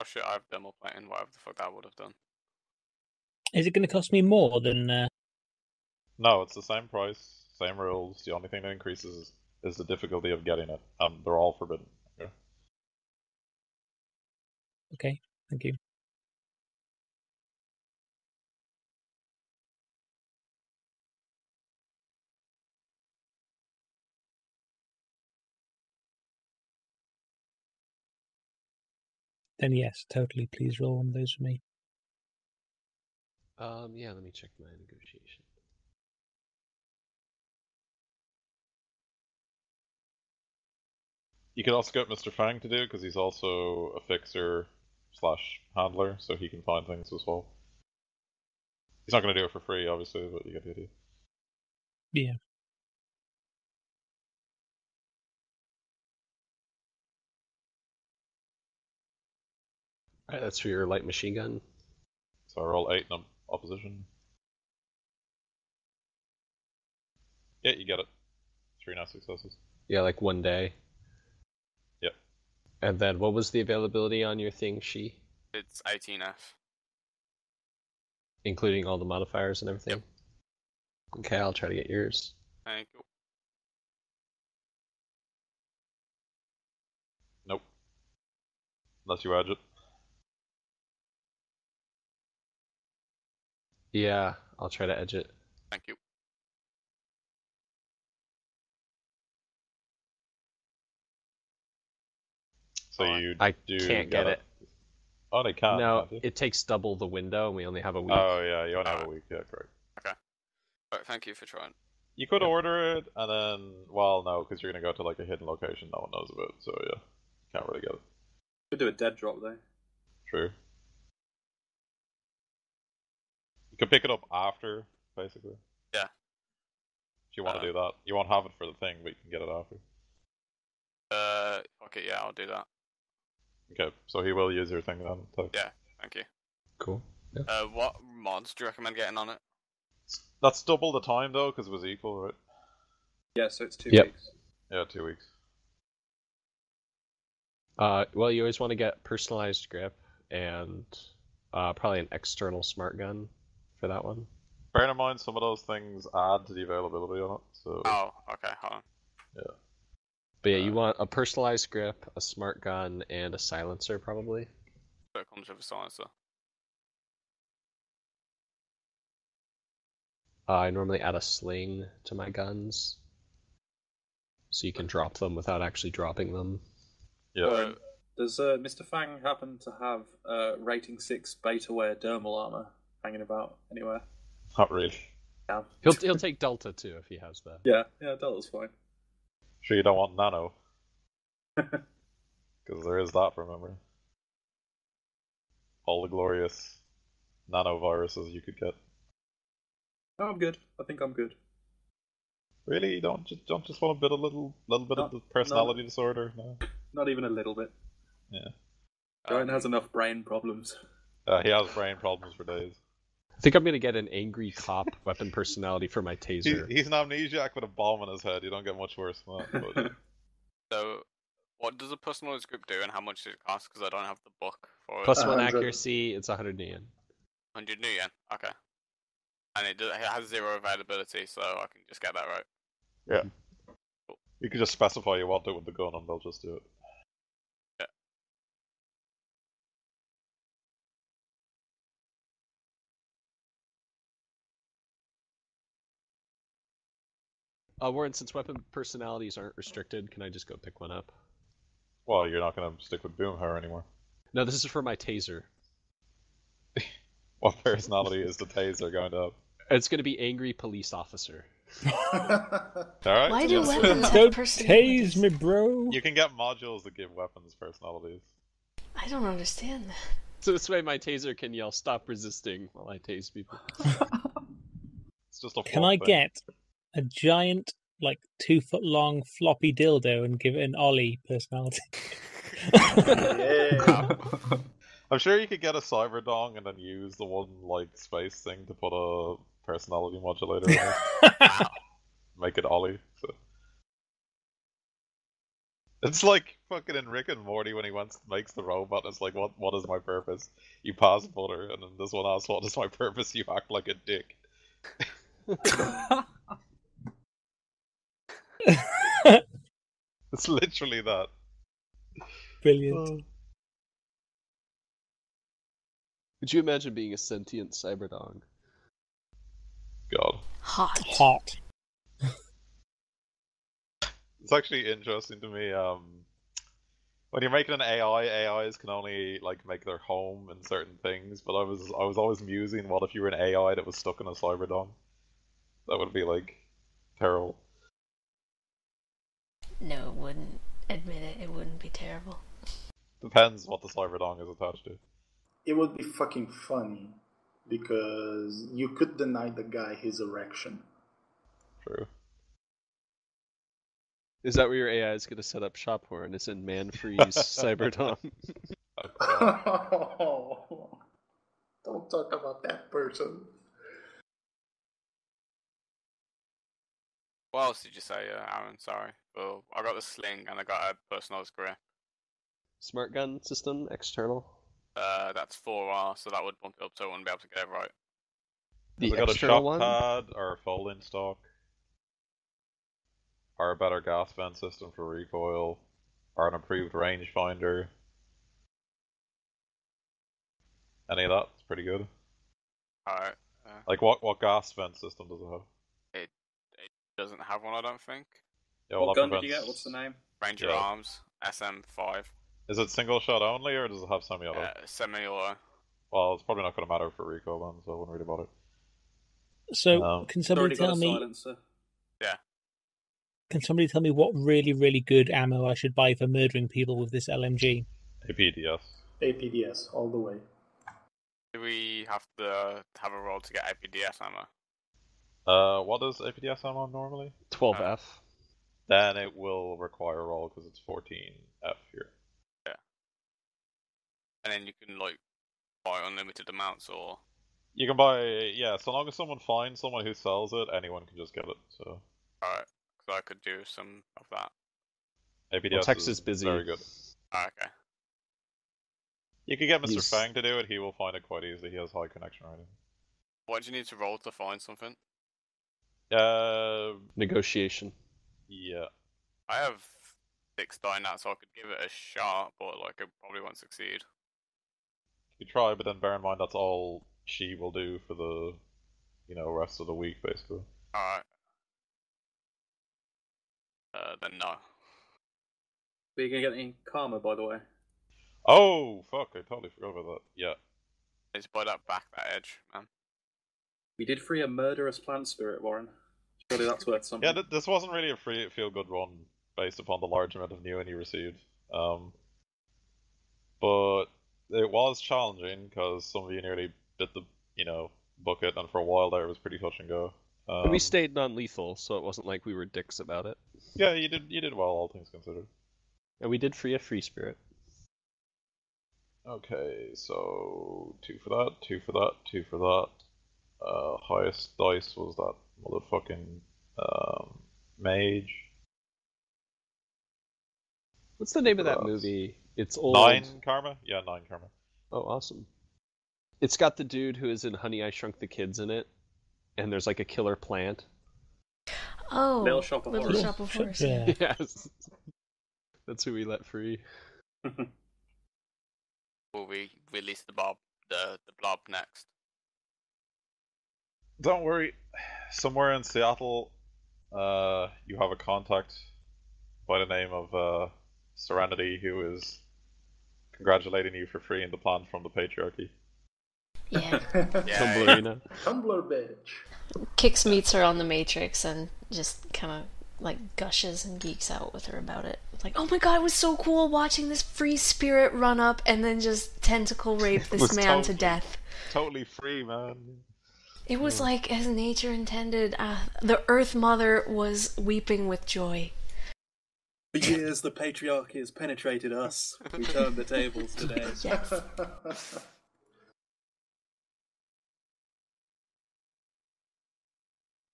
Oh shit, I have dermal plating, whatever the fuck that would have done. Is it going to cost me more than... No, it's the same price, same rules. The only thing that increases is the difficulty of getting it. They're all forbidden. Okay. Okay, thank you. Then yes, totally. Please roll one of those for me. Yeah, let me check my negotiation. You could also get Mr. Fang to do it because he's also a fixer / handler, so he can find things as well. He's not going to do it for free, obviously, but you get the idea. Yeah. Alright, that's for your light machine gun. So I roll 8 in opposition. Yeah, you get it. 3 now successes. Yeah, like 1 day. Yep. And then what was the availability on your thing, She? It's 18F. Including all the modifiers and everything? Yep. Okay, I'll try to get yours. Thank you. Nope. Unless you edge it. Yeah, I'll try to edge it. Thank you. So you I do can't get it. Oh, they can't. No, it takes double the window, and we only have a week. Oh yeah, you only have a week. Yeah, correct. Okay. Alright, thank you for trying. You could order it, and then, well, no, because you're gonna go to like a hidden location no one knows about. So yeah, can't really get it. Could do a dead drop though. True. You could pick it up after, basically. Yeah. If you want to do that, you won't have it for the thing, but you can get it after. Okay, yeah, I'll do that. Okay, so he will use your thing then. So. Yeah, thank you. Cool. Yeah. What mods do you recommend getting on it? That's double the time though, because it was equal, right? Yeah, so it's 2 Yep. weeks. Yeah, 2 weeks. Well, you always want to get personalized grip, and Probably an external smart gun for that one. Bear in mind, some of those things add to the availability on it, so... Oh, okay, hold on. Yeah. But yeah, you want a personalized grip, a smart gun, and a silencer, probably. So it comes with a silencer. I normally add a sling to my guns, so you can drop them without actually dropping them. Yeah. Does Mr. Fang happen to have rating 6 beta wear dermal armor hanging about anywhere? Not really. Yeah. He'll take Delta too if he has that. Yeah, that was fine. Sure you don't want nano. Because there is that, remember. All the glorious nanoviruses you could get. No, I'm good. I think I'm good. Really? You don't just want a little bit of the personality disorder? No. Not even a little bit. Yeah. Giant has enough brain problems. He has brain problems for days. I think I'm gonna get an angry cop weapon personality for my taser. He's an amnesiac with a bomb in his head. You don't get much worse than that. But... So, what does a personalized grip do, and how much does it cost? Because I don't have the book for it. Plus 1 100. accuracy, it's 100 yen. 100 new yen. Okay. And it has 0 availability, so I can just get that right. Yeah. You can just specify you want it with the gun, and they'll just do it. Yeah. Warren, since weapon personalities aren't restricted, can I just go pick one up? Well, you're not going to stick with Boomhauer anymore. No, this is for my taser. What personality is the taser going to have? It's gonna be angry police officer. Alright. Why do weapons have Don't personalities? tase me, bro. You can get modules that give weapons personalities. I don't understand that. So this way my taser can yell, "Stop resisting," while I tase people. It's just a Can fun I thing. get a giant, 2-foot long floppy dildo and give it an Ollie personality? Yeah. I'm sure you could get a cyber dong and then use the one space thing to put a personality modulator in it. Make it Ollie. So. It's like fucking in Rick and Morty when he makes the robot. It's like, what is my purpose? You pass butter, and then this one asks, what is my purpose? You act like a dick. It's literally that. Brilliant. Could you imagine being a sentient cyberdog? God. Hot. It's actually interesting to me. When you're making an AI, AIs can only make their home in certain things. But I was always musing, what if you were an AI that was stuck in a cyberdome? That would be terrible. No, it wouldn't. Admit it, it wouldn't be terrible. Depends what the cyberdome is attached to. It would be fucking funny because you could deny the guy his erection. True. Is that where your AI is going to set up shop, Warren? It's in man-freeze cyberdome. Don't talk about that person. What else did you say, Aaron? Sorry. Well, I got the sling and I got a personalized grip. Smart gun system, external. That's 4R, so that would bump it up so I wouldn't be able to get it right. The Have we got a external shock one? pad or a fold-in stock? Or a better gas vent system for recoil? Or an improved rangefinder? Any of that? It's pretty good. Alright. What gas vent system does it have? It doesn't have one, I don't think. Yeah, well, What that gun did you prevents- get? What's the name? Ranger Yeah. Arms, SM5. Is it single shot only, or does it have semi-auto? Semi-auto. Well, it's probably not going to matter for recoil then, so I wouldn't worry about it. So, can somebody Already got tell a me? silencer. Can somebody tell me what really, really good ammo I should buy for murdering people with this LMG? APDS. APDS all the way. Do we have to have a roll to get APDS ammo? What is APDS ammo normally? 12F. Then it will require a roll because it's 14F here. Yeah. And then you can buy unlimited amounts, or You can buy, so long as someone finds someone who sells it, anyone can just get it. So alright, so I could do some of that. APDS Well, Tex is is busy. very good. Okay. You could get Mr. He's- Fang to do it. He will find it quite easily. He has high connection rating. What do you need to roll to find something? Negotiation. Yeah. I have 6 die now, so I could give it a shot, but like I probably won't succeed. You try, but then bear in mind that's all she will do for the, rest of the week, basically. Alright. Then no. But you're gonna get any karma, by the way. Oh, fuck, I totally forgot about that. Yeah. It's by that edge, man. We did free a murderous plant spirit, Warren. Surely that's worth something. Yeah, this wasn't really a free feel-good run based upon the large amount of new he received. But it was challenging, because some of you nearly bit the, bucket, and for a while there it was pretty touch and go. But we stayed non-lethal, so it wasn't like we were dicks about it. Yeah, you did well, all things considered. And we did free a free spirit. Okay, so 2 for that, 2 for that, 2 for that. Highest dice was that motherfucking mage. What's the name of that Gross. movie? It's old. 9 karma? Yeah, 9 karma. Oh, awesome. It's got the dude who is in Honey, I Shrunk the Kids in it, and there's like a killer plant. Oh, Little Shop of Little Horrors. Shop of Horrors. Yeah. Yes. That's who we let free. Will we release the blob next? Don't worry. Somewhere in Seattle, you have a contact by the name of Serenity who is congratulating you for freeing the plant from the patriarchy. Yeah. Tumblerina. Tumblr bitch. Kix meets her on the Matrix and just kind of like gushes and geeks out with her about it. Like, oh my god, it was so cool watching this free spirit run up and then just tentacle rape It this was man to totally- death. Totally free, man. It was like as nature intended. The Earth Mother was weeping with joy. For years, the patriarchy has penetrated us. We turned the tables today. Yes.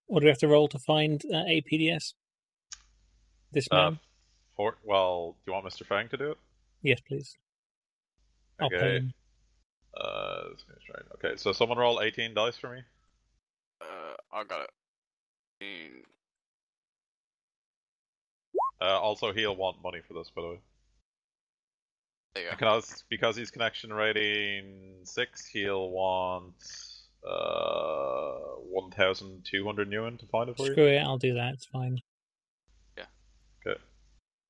What do we have to roll to find APDS? This man? Well, do you want Mr. Fang to do it? Yes, please. I'll pay Okay. him. This guy's right. Okay, so someone roll 18 dice for me. I got it. Also, he'll want money for this, by the way. There you go. Because he's connection rating 6, he'll want 1,200 yuan to find it for you. Screw it, I'll do that, it's fine. Okay.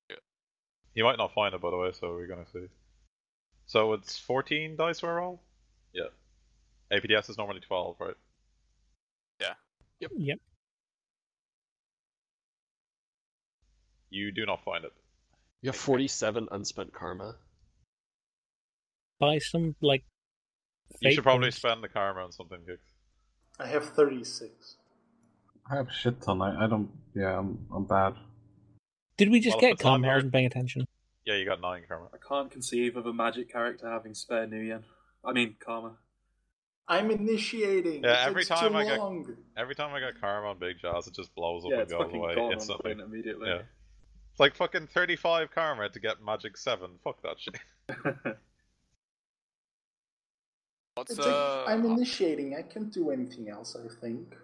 Yeah. He might not find it, by the way, so we're gonna see. So it's 14 dice per roll? Yeah. APDS is normally 12, right? Yep. You do not find it. You have 47 unspent karma. Buy some, like, You fake should probably ones. spend the karma on something, Kix. I have 36. I have shit ton. I don't. Yeah, I'm bad. Did we just Well, if get it's not karma? I hard- wasn't paying attention. Yeah, you got 9 karma. I can't conceive of a magic character having spare Nuyen. I mean, karma. I'm initiating. Yeah, It every takes time too I get- long. Every time I get karma on Big Jazz, it just blows up Yeah, and it's goes fucking away gone on instantly. point immediately. Yeah. It's like fucking 35 karma to get Magic 7. Fuck that shit. What's It's like, I'm initiating. I can't do anything else, I think.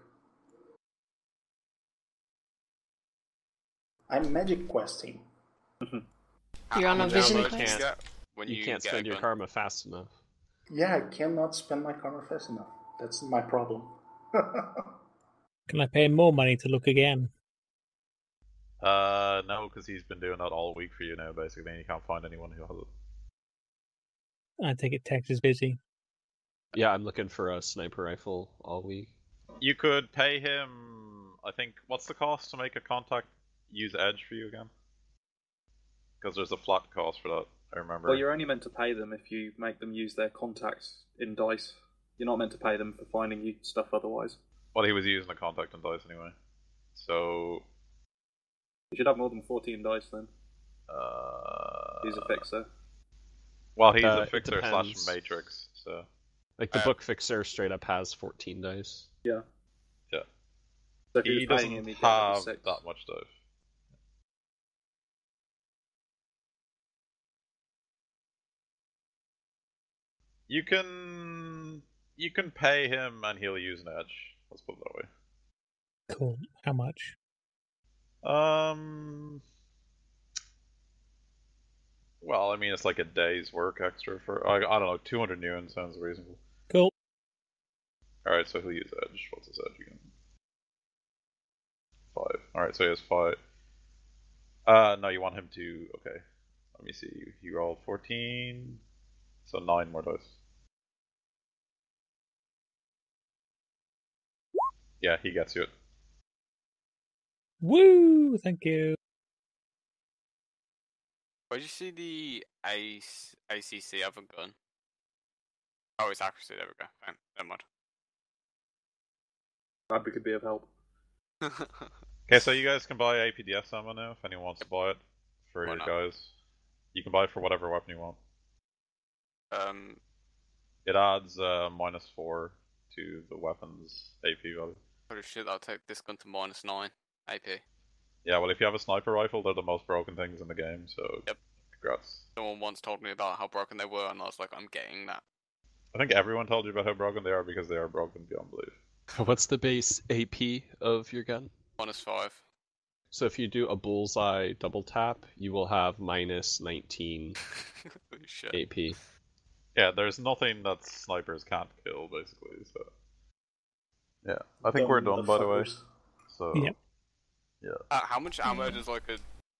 I'm magic questing. You're on a much vision ammo quest? do you get when You can't get spend a your gun? karma fast enough. Yeah, I cannot spend my karma fast enough. That's my problem. Can I pay him more money to look again? No, because he's been doing that all week for you now, basically, and you can't find anyone who has it. I take it Tex is busy. Yeah, I'm looking for a sniper rifle all week. You could pay him, I think, what's the cost to make a contact use Edge for you again? Because there's a flat cost for that, I remember. Well, you're only meant to pay them if you make them use their contacts in dice. You're not meant to pay them for finding you stuff otherwise. Well, he was using the contact and dice anyway. So, You should have more than 14 dice then. He's a fixer. well, he's a It fixer / depends. matrix, so... Like the book fixer straight up has 14 dice. Yeah. Yeah. So if He you're paying doesn't him, he'd get level have 6. that much dice. You can pay him and he'll use an edge. Let's put it that way. Cool. How much? Well, I mean, it's like a day's work extra for I don't know. 200 nuan sounds reasonable. Cool. All right, so he'll use edge. What's his edge again? 5. All right, so he has 5. No, you want him to. Okay, let me see. He rolled 14, so 9 more dice. Yeah, he gets you it. Woo! Thank you. Where'd you see the ACC other gun? Oh, it's accuracy. There we go. Fine. Never mind. Glad we could be of help. Okay, so you guys can buy APDS ammo now if anyone wants to buy it for Why your not? guys. You can buy it for whatever weapon you want. Um, It adds -4 to the weapon's AP value. holy shit! I'll take this gun to -9 AP. Yeah, well, if you have a sniper rifle, they're the most broken things in the game, so Yep. congrats. Someone once told me about how broken they were, and I was like, I'm getting that. I think everyone told you about how broken they are because they are broken beyond belief. What's the base AP of your gun? -5. So if you do a bullseye double tap, you will have -19 Holy shit. AP. Yeah, there's nothing that snipers can't kill, basically, so... Yeah, I think we're done, by the way. fuckers. So... Yep. Yeah. How much ammo does like a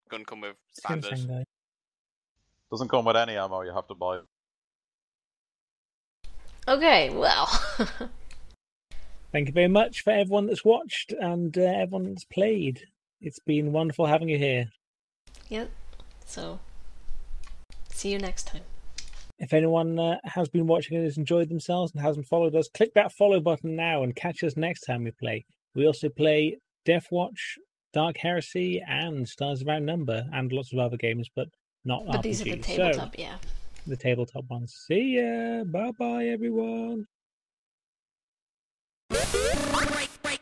gun come with Same standard? thing, guys. Doesn't come with any ammo, you have to buy it. Okay, well. Thank you very much for everyone that's watched and everyone that's played. It's been wonderful having you here. Yep. So, see you next time. If anyone has been watching and has enjoyed themselves and hasn't followed us, click that follow button now and catch us next time we play. We also play Death Watch, Dark Heresy, and Stars of Our Number, and lots of other games, but not But RPGs. these are the tabletop, yeah. The tabletop ones. See ya! Bye-bye, everyone! Break.